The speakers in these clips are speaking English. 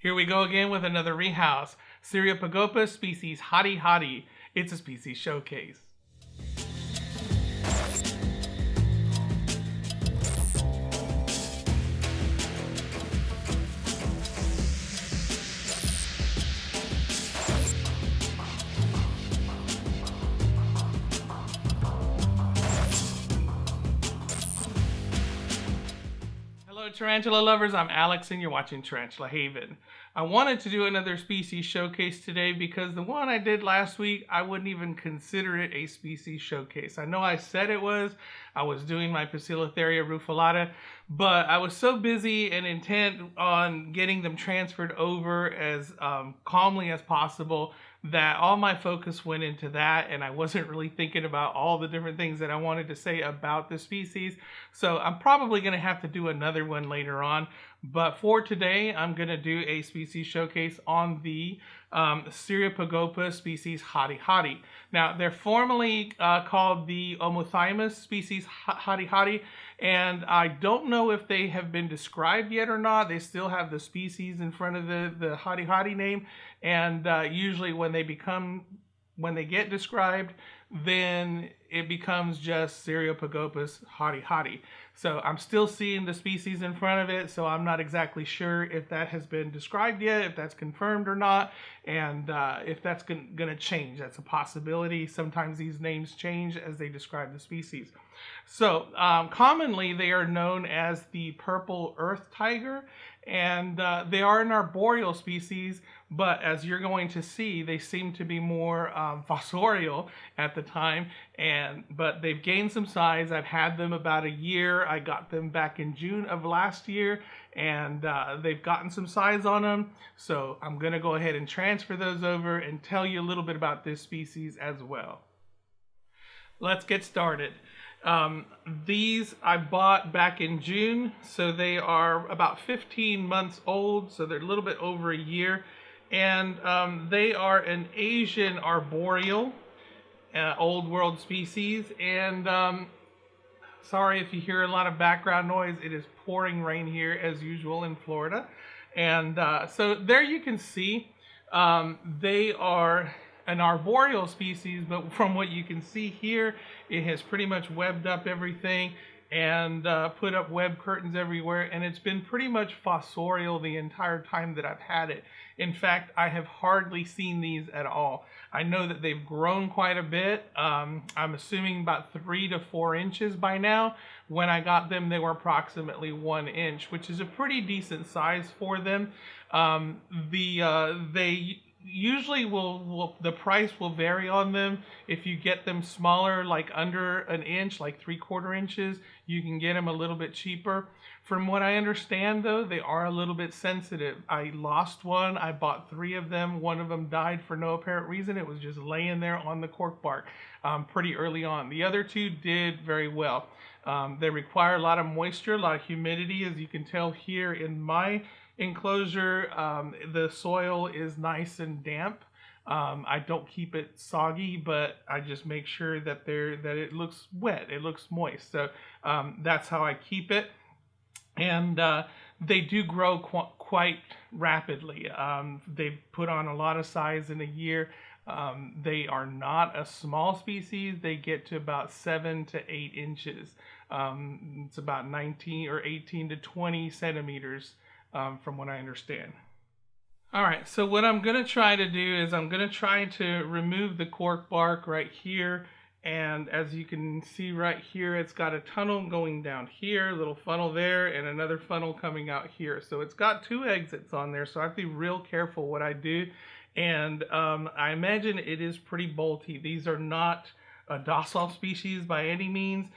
Here we go again with another rehouse. Cyriopagopus species hati. It's a species showcase. Hello tarantula lovers, I'm Alex and you're watching Tarantula Haven. I wanted to do another species showcase today because the one I did last week, I wouldn't even consider it a species showcase. I know I said it was. I was doing my Poecilotheria rufilata, but I was so busy and intent on getting them transferred over as calmly as possible that all my focus went into that, and I wasn't really thinking about all the different things that I wanted to say about the species. So I'm probably going to have to do another one later on. But for today, I'm going to do a species showcase on the Cyriopagopus species hati. Now, they're formally called the Omothymus species hati, and I don't know if they have been described yet or not. They still have the species in front of the hati name, and usually when they get described, then it becomes just Cyriopagopus hati. So I'm still seeing the species in front of it, so I'm not exactly sure if that has been described yet, if that's confirmed or not, and if that's going to change. That's a possibility. Sometimes these names change as they describe the species. So commonly they are known as the purple earth tiger, and they are an arboreal species, but as you're going to see, they seem to be more fossorial at the time, but they've gained some size. I've had them about a year. I got them back in June of last year, and they've gotten some size on them, so I'm going to go ahead and transfer those over and tell you a little bit about this species as well. Let's get started. These I bought back in June, so they are about 15 months old, so they're a little bit over a year, and they are an Asian arboreal old world species. And sorry if you hear a lot of background noise. It is pouring rain here as usual in Florida, and so there you can see they are an arboreal species, but from what you can see here, it has pretty much webbed up everything and put up web curtains everywhere, and it's been pretty much fossorial the entire time that I've had it. In fact, I have hardly seen these at all. I know that they've grown quite a bit. I'm assuming about 3 to 4 inches by now. When I got them, they were approximately 1 inch, which is a pretty decent size for them. They usually the price will vary on them. If you get them smaller, like under an inch, like 3/4 inches, you can get them a little bit cheaper. From what I understand though, they are a little bit sensitive. I lost one. I bought 3 of them. One of them died for no apparent reason. It was just laying there on the cork bark pretty early on. The other 2 did very well. They require a lot of moisture, a lot of humidity, as you can tell here in my enclosure. The soil is nice and damp. I don't keep it soggy, but I just make sure that it looks wet, it looks moist. So that's how I keep it, and they do grow quite rapidly. They've put on a lot of size in a year. They are not a small species. They get to about 7 to 8 inches. It's about 19 or 18 to 20 centimeters. From what I understand. Alright, so what I'm going to try to do is I'm going to try to remove the cork bark right here, and as you can see right here, it's got a tunnel going down here, a little funnel there, and another funnel coming out here. So it's got 2 exits on there, so I have to be real careful what I do, and I imagine it is pretty bolty. These are not a docile species by any means.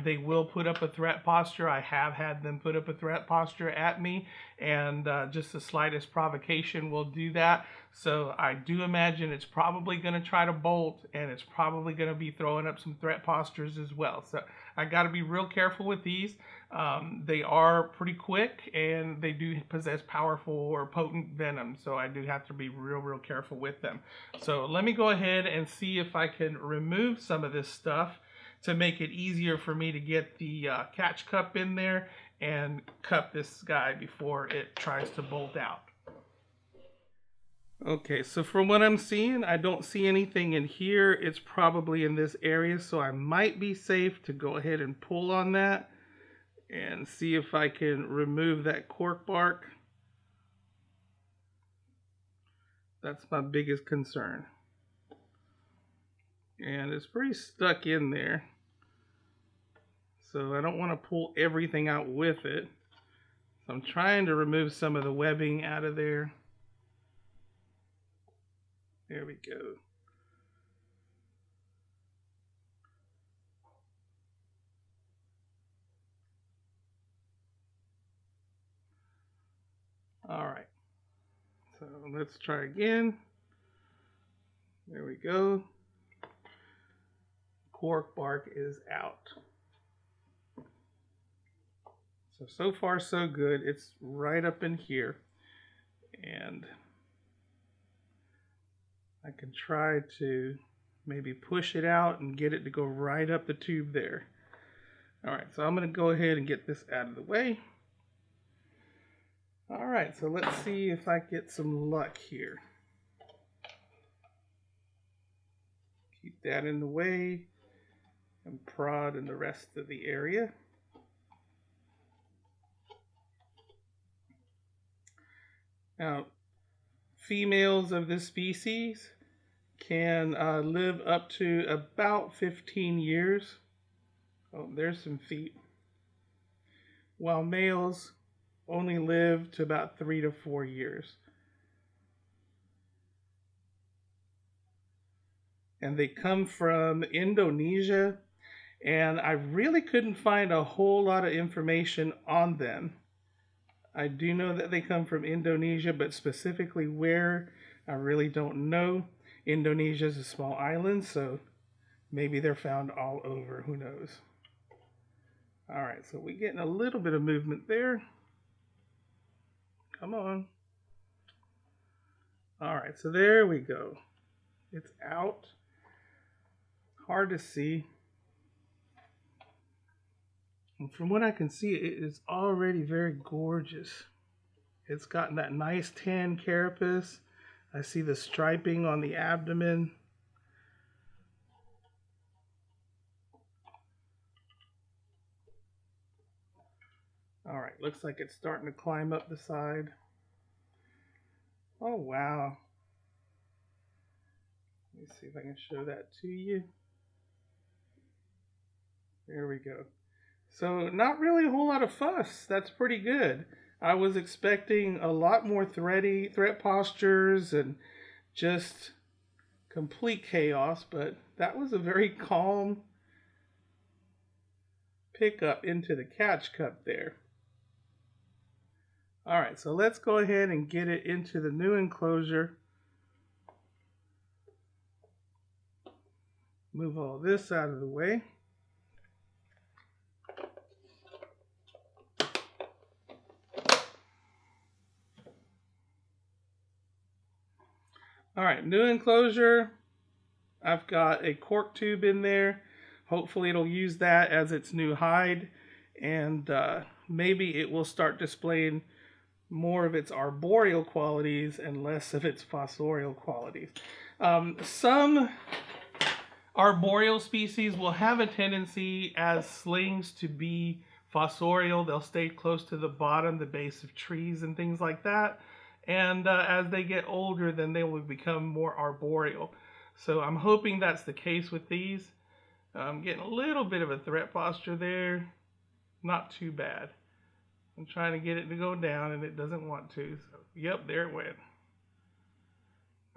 They will put up a threat posture. I have had them put up a threat posture at me, and just the slightest provocation will do that. So I do imagine it's probably going to try to bolt, and it's probably going to be throwing up some threat postures as well. So I got to be real careful with these. They are pretty quick, and they do possess powerful or potent venom, so I do have to be real careful with them. So let me go ahead and see if I can remove some of this stuff to make it easier for me to get the catch cup in there and cup this guy before it tries to bolt out. Okay, so from what I'm seeing, I don't see anything in here. It's probably in this area, so I might be safe to go ahead and pull on that and see if I can remove that cork bark. That's my biggest concern. And it's pretty stuck in there. So I don't want to pull everything out with it. So I'm trying to remove some of the webbing out of there. There we go. All right. So let's try again. There we go. Cork bark is out. So far so good. It's right up in here. And I can try to maybe push it out and get it to go right up the tube there. All right, so I'm going to go ahead and get this out of the way. All right, so let's see if I get some luck here. Keep that in the way and prod in the rest of the area. Now, females of this species can live up to about 15 years. Oh, there's some feet. While males only live to about 3 to 4 years. And they come from Indonesia, and I really couldn't find a whole lot of information on them. I do know that they come from Indonesia, but specifically where, I really don't know. Indonesia is a small island, so maybe they're found all over, who knows. All right, so we're getting a little bit of movement there. Come on. All right, so there we go. It's out. Hard to see. And from what I can see, it is already very gorgeous. It's got that nice tan carapace. I see the striping on the abdomen. All right, looks like it's starting to climb up the side. Oh, wow. Let me see if I can show that to you. There we go. So not really a whole lot of fuss. That's pretty good. I was expecting a lot more threat postures and just complete chaos, but that was a very calm pickup into the catch cup there. All right, so let's go ahead and get it into the new enclosure. Move all this out of the way. All right, new enclosure. I've got a cork tube in there. Hopefully it'll use that as its new hide, and maybe it will start displaying more of its arboreal qualities and less of its fossorial qualities. Some arboreal species will have a tendency as slings to be fossorial. They'll stay close to the bottom, the base of trees and things like that. And as they get older, then they will become more arboreal. So I'm hoping that's the case with these. I'm getting a little bit of a threat posture there. Not too bad. I'm trying to get it to go down and it doesn't want to. So, yep, there it went.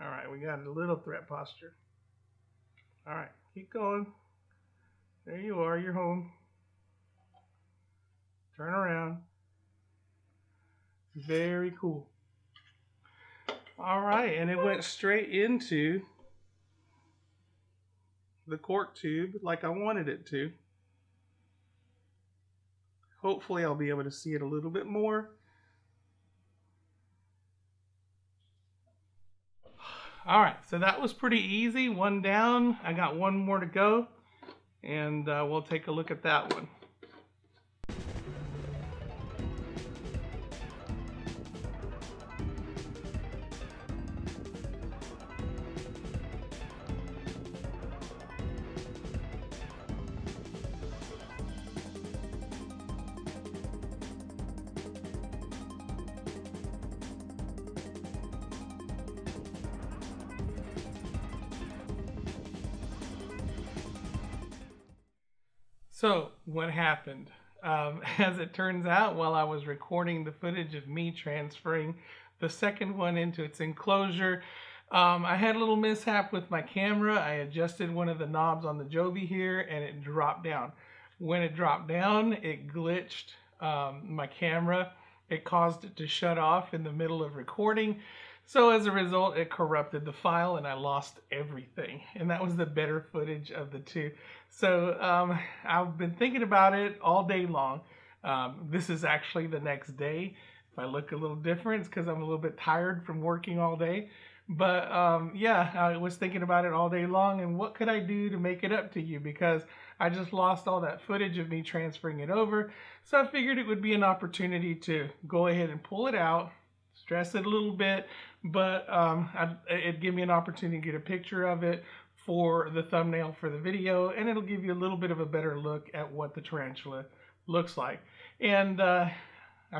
All right, we got a little threat posture. All right, keep going. There you are, you're home. Turn around. Very cool. All right, and it went straight into the cork tube like I wanted it to. Hopefully I'll be able to see it a little bit more. All right, so that was pretty easy. One down. I got one more to go, and we'll take a look at that one. So, what happened? As it turns out, while I was recording the footage of me transferring the second one into its enclosure, I had a little mishap with my camera. I adjusted one of the knobs on the Joby here and it dropped down. When it dropped down, it glitched my camera. It caused it to shut off in the middle of recording. So as a result, it corrupted the file and I lost everything. And that was the better footage of the two. So I've been thinking about it all day long. This is actually the next day. If I look a little different, it's because I'm a little bit tired from working all day. But yeah, I was thinking about it all day long and what could I do to make it up to you, because I just lost all that footage of me transferring it over. So I figured it would be an opportunity to go ahead and pull it out, stress it a little bit, but it'd give me an opportunity to get a picture of it for the thumbnail for the video, and it'll give you a little bit of a better look at what the tarantula looks like. And I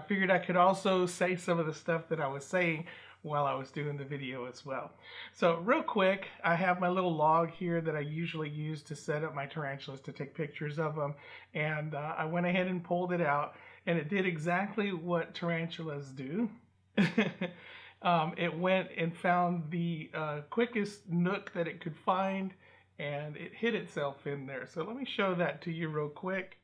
figured I could also say some of the stuff that I was saying while I was doing the video as well. So real quick, I have my little log here that I usually use to set up my tarantulas to take pictures of them, and I went ahead and pulled it out, and it did exactly what tarantulas do. It went and found the quickest nook that it could find, and it hid itself in there. So let me show that to you real quick.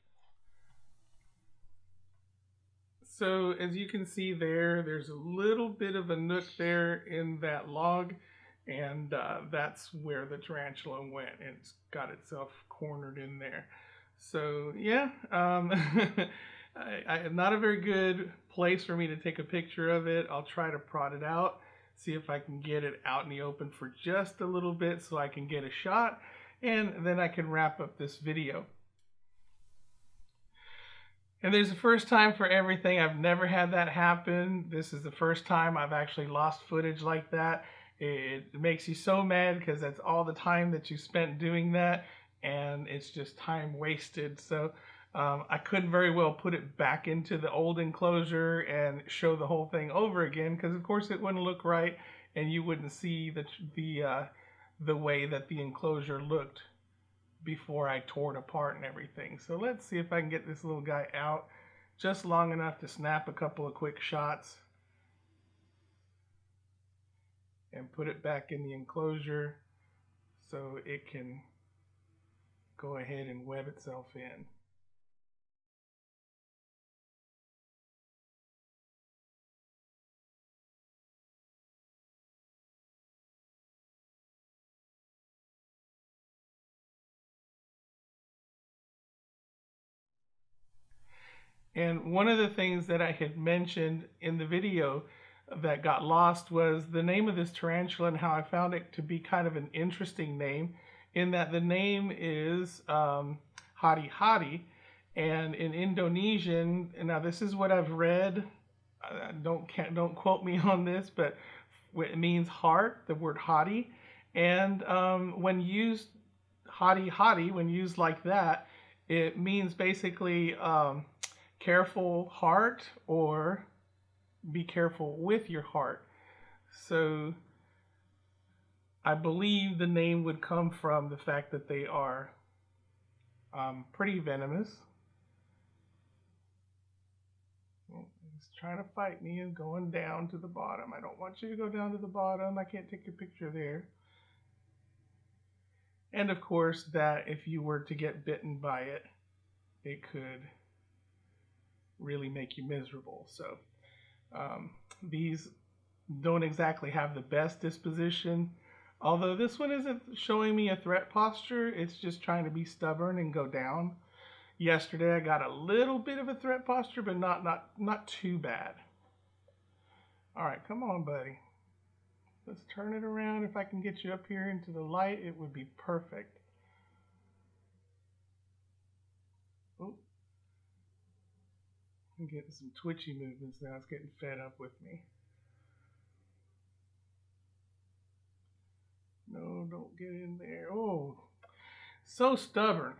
So as you can see there, there's a little bit of a nook there in that log, and that's where the tarantula went, and it's got itself cornered in there. So yeah, not a very good place for me to take a picture of it. I'll try to prod it out, see if I can get it out in the open for just a little bit so I can get a shot, and then I can wrap up this video. And there's a first time for everything. I've never had that happen. This is the first time I've actually lost footage like that. It makes you so mad because that's all the time that you spent doing that, and it's just time wasted. So I couldn't very well put it back into the old enclosure and show the whole thing over again, because of course it wouldn't look right and you wouldn't see the way that the enclosure looked before I tore it apart and everything. So let's see if I can get this little guy out just long enough to snap a couple of quick shots and put it back in the enclosure so it can go ahead and web itself in. And one of the things that I had mentioned in the video that got lost was the name of this tarantula, and how I found it to be kind of an interesting name, in that the name is hati, and in Indonesian, now this is what I've read, don't quote me on this, but it means heart, the word hati, and when used when used like that, it means basically careful heart, or be careful with your heart. So I believe the name would come from the fact that they are pretty venomous. He's trying to fight me and going down to the bottom. I don't want you to go down to the bottom. I can't take a picture there. And of course, that if you were to get bitten by it, it could really make you miserable. So these don't exactly have the best disposition, although this one isn't showing me a threat posture. It's just trying to be stubborn and go down. Yesterday I got a little bit of a threat posture, but not too bad. All right, come on, buddy. Let's turn it around. If I can get you up here into the light, it would be perfect. Oh, I'm getting some twitchy movements now. It's getting fed up with me. No, don't get in there. Oh, so stubborn.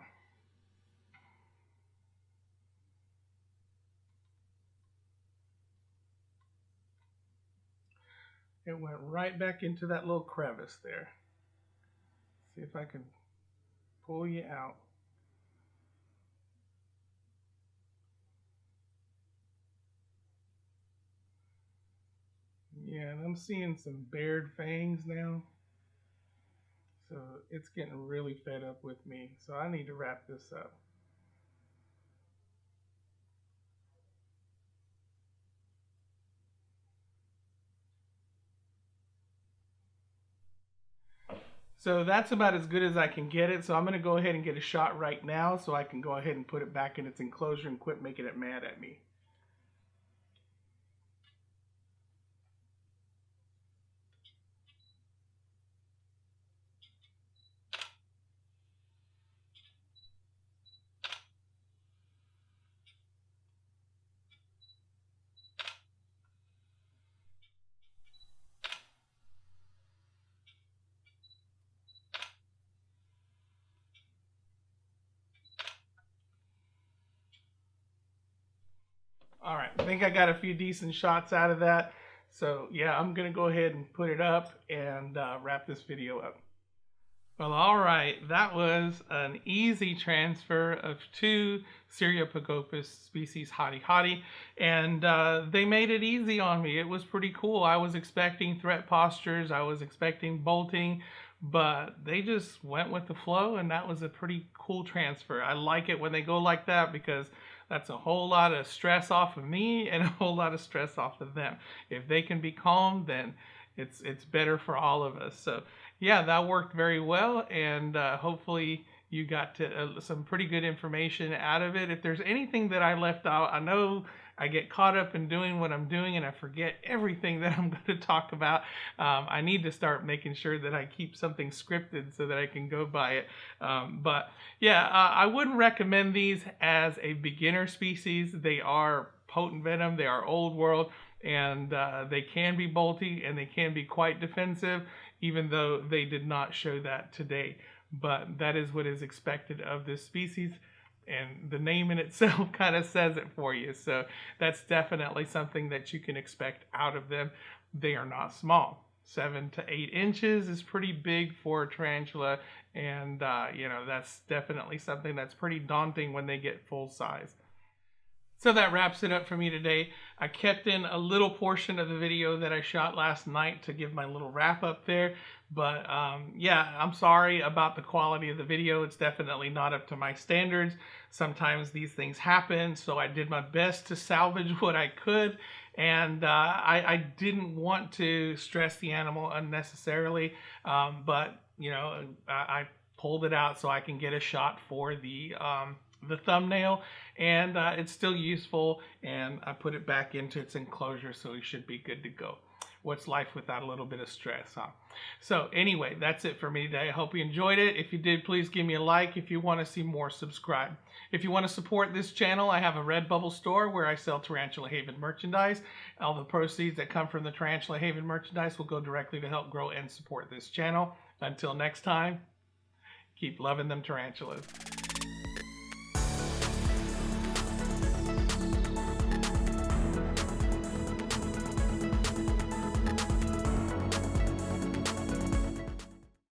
It went right back into that little crevice there. See if I can pull you out. Yeah, and I'm seeing some bared fangs now. So it's getting really fed up with me. So I need to wrap this up. So that's about as good as I can get it. So I'm going to go ahead and get a shot right now so I can go ahead and put it back in its enclosure and quit making it mad at me. All right, I think I got a few decent shots out of that. So yeah, I'm going to go ahead and put it up and wrap this video up. Well, all right, that was an easy transfer of two Cyriopagopus species hati, and they made it easy on me. It was pretty cool. I was expecting threat postures, I was expecting bolting, but they just went with the flow, and that was a pretty cool transfer. I like it when they go like that because that's a whole lot of stress off of me and a whole lot of stress off of them. If they can be calm, then it's better for all of us. So yeah, that worked very well, and hopefully you got some pretty good information out of it. If there's anything that I left out, I know I get caught up in doing what I'm doing and I forget everything that I'm going to talk about. I need to start making sure that I keep something scripted so that I can go by it. But yeah, I wouldn't recommend these as a beginner species. They are potent venom, they are old world, and they can be bolty and they can be quite defensive, even though they did not show that today. But that is what is expected of this species, and the name in itself kind of says it for you. So that's definitely something that you can expect out of them. They are not small. 7 to 8 inches is pretty big for a tarantula, and you know, that's definitely something that's pretty daunting when they get full size. So that wraps it up for me today. I kept in a little portion of the video that I shot last night to give my little wrap up there. But yeah, I'm sorry about the quality of the video. It's definitely not up to my standards. Sometimes these things happen, so I did my best to salvage what I could. And I didn't want to stress the animal unnecessarily, but you know, I pulled it out so I can get a shot for the thumbnail, and it's still useful, and I put it back into its enclosure, so it should be good to go. What's life without a little bit of stress, huh? So anyway, that's it for me today. I hope you enjoyed it. If you did, please give me a like. If you want to see more, subscribe. If you want to support this channel, I have a Redbubble store where I sell Tarantula Haven merchandise. All the proceeds that come from the Tarantula Haven merchandise will go directly to help grow and support this channel. Until next time, keep loving them tarantulas.